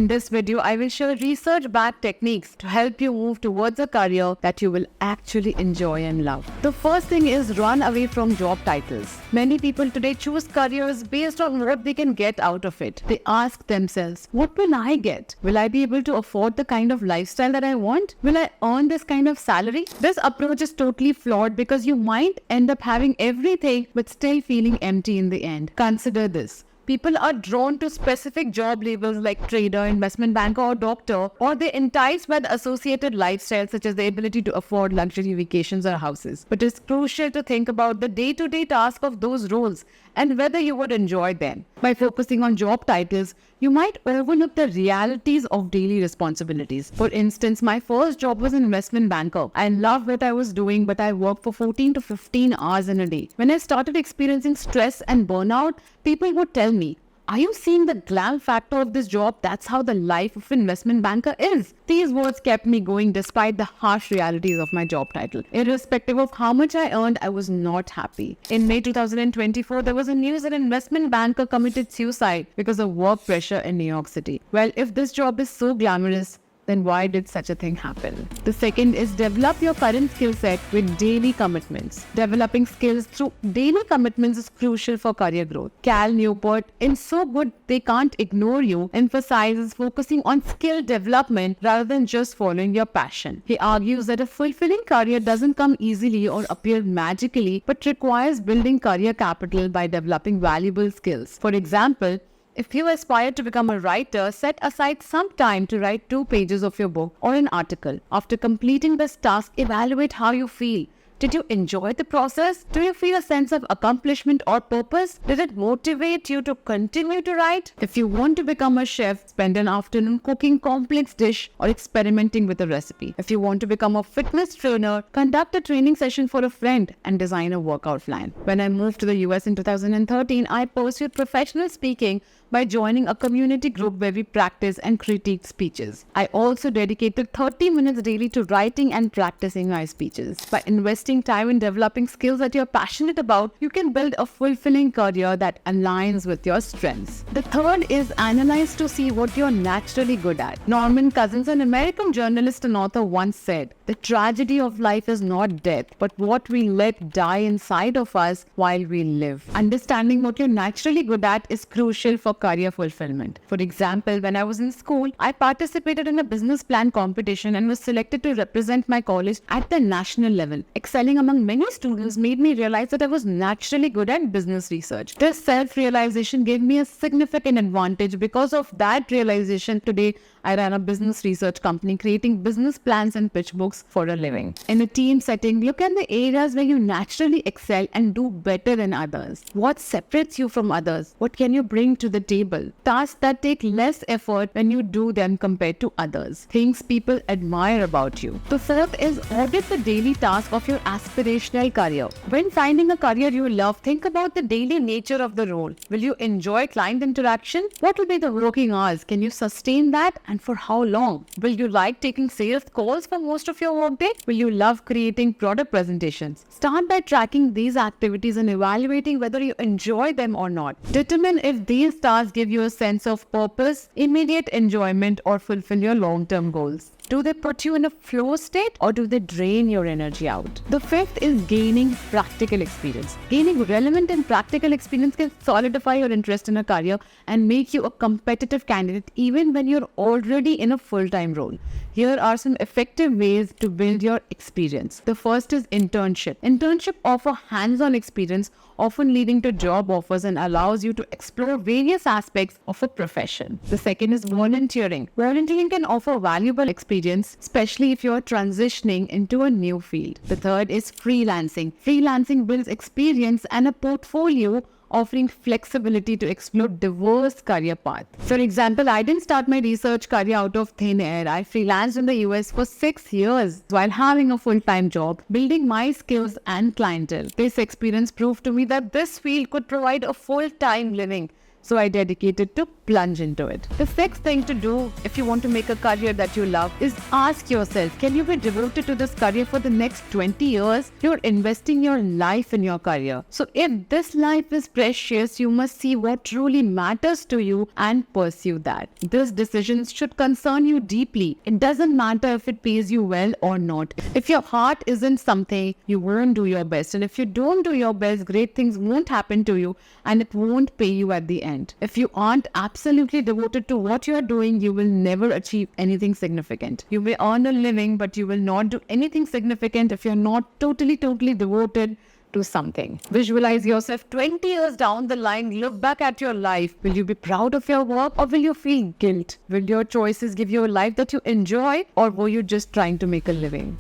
In this video, I will share research-backed techniques to help you move towards a career that you will actually enjoy and love. The first thing is run away from job titles. Many people today choose careers based on what they can get out of it. They ask themselves, what will I get? Will I be able to afford the kind of lifestyle that I want? Will I earn this kind of salary? This approach is totally flawed because you might end up having everything but still feeling empty in the end. Consider this. People are drawn to specific job labels like trader, investment banker, or doctor, or they're enticed by the associated lifestyles such as the ability to afford luxury vacations or houses. But it's crucial to think about the day-to-day task of those roles and whether you would enjoy them. By focusing on job titles, you might overlook the realities of daily responsibilities. For instance, my first job was an investment banker. I loved what I was doing, but I worked for 14 to 15 hours in a day. When I started experiencing stress and burnout, people would tell me, are you seeing the glam factor of this job? That's how the life of an investment banker is. These words kept me going despite the harsh realities of my job title. Irrespective of how much I earned, I was not happy. In May 2024, there was a news that an investment banker committed suicide because of work pressure in New York City. Well, if this job is so glamorous, then why did such a thing happen? The second is develop your current skill set with daily commitments. Developing skills through daily commitments is crucial for career growth. Cal Newport, in So Good They Can't Ignore You, emphasizes focusing on skill development rather than just following your passion. He argues that a fulfilling career doesn't come easily or appear magically, but requires building career capital by developing valuable skills. For example, if you aspire to become a writer, set aside some time to write 2 pages of your book or an article. After completing this task, evaluate how you feel. Did you enjoy the process? Do you feel a sense of accomplishment or purpose? Did it motivate you to continue to write? If you want to become a chef, spend an afternoon cooking complex dish or experimenting with a recipe. If you want to become a fitness trainer, conduct a training session for a friend and design a workout plan. When I moved to the US in 2013, I pursued professional speaking by joining a community group where we practice and critique speeches. I also dedicated 30 minutes daily to writing and practicing my speeches. By investing time in developing skills that you're passionate about, you can build a fulfilling career that aligns with your strengths. The third is analyze to see what you're naturally good at. Norman Cousins, an American journalist and author, once said, "The tragedy of life is not death, but what we let die inside of us while we live." Understanding what you're naturally good at is crucial for career fulfillment. For example, when I was in school, I participated in a business plan competition and was selected to represent my college at the national level. Excelling among many students made me realize that I was naturally good at business research. This self-realization gave me a significant advantage. Because of that realization, today I run a business research company creating business plans and pitch books for a living. In a team setting, look at the areas where you naturally excel and do better than others. What separates you from others? What can you bring to the table? Tasks that take less effort when you do them compared to others. Things people admire about you. The fourth is audit the daily task of your aspirational career. When finding a career you love, think about the daily nature of the role. Will you enjoy client interaction? What will be the working hours? Can you sustain that? And for how long? Will you like taking sales calls for most of your workday? Will you love creating product presentations? Start by tracking these activities and evaluating whether you enjoy them or not. Determine if these tasks give you a sense of purpose, immediate enjoyment, or fulfill your long-term goals. Do they put you in a flow state or do they drain your energy out? The fifth is gaining practical experience. Gaining relevant and practical experience can solidify your interest in a career and make you a competitive candidate even when you're already in a full-time role. Here are some effective ways to build your experience. The first is internship. Internship offers hands-on experience, often leading to job offers, and allows you to explore various aspects of a profession. The second is volunteering. Volunteering can offer valuable experience, especially if you're transitioning into a new field. The third is freelancing. Freelancing builds experience and a portfolio, offering flexibility to explore diverse career paths. For example, I didn't start my research career out of thin air. I freelanced in the US for 6 years while having a full-time job, building my skills and clientele. This experience proved to me that this field could provide a full-time living So I dedicated to plunge into it. The sixth thing to do if you want to make a career that you love is ask yourself, can you be devoted to this career for the next 20 years? You're investing your life in your career. So if this life is precious, you must see what truly matters to you and pursue that. These decisions should concern you deeply. It doesn't matter if it pays you well or not. If your heart isn't something, you won't do your best. And if you don't do your best, great things won't happen to you and it won't pay you at the end. If you aren't absolutely devoted to what you are doing, you will never achieve anything significant. You may earn a living, but you will not do anything significant if you're not totally devoted to something. Visualize yourself 20 years down the line. Look back at your life. Will you be proud of your work or will you feel guilt? Will your choices give you a life that you enjoy or were you just trying to make a living?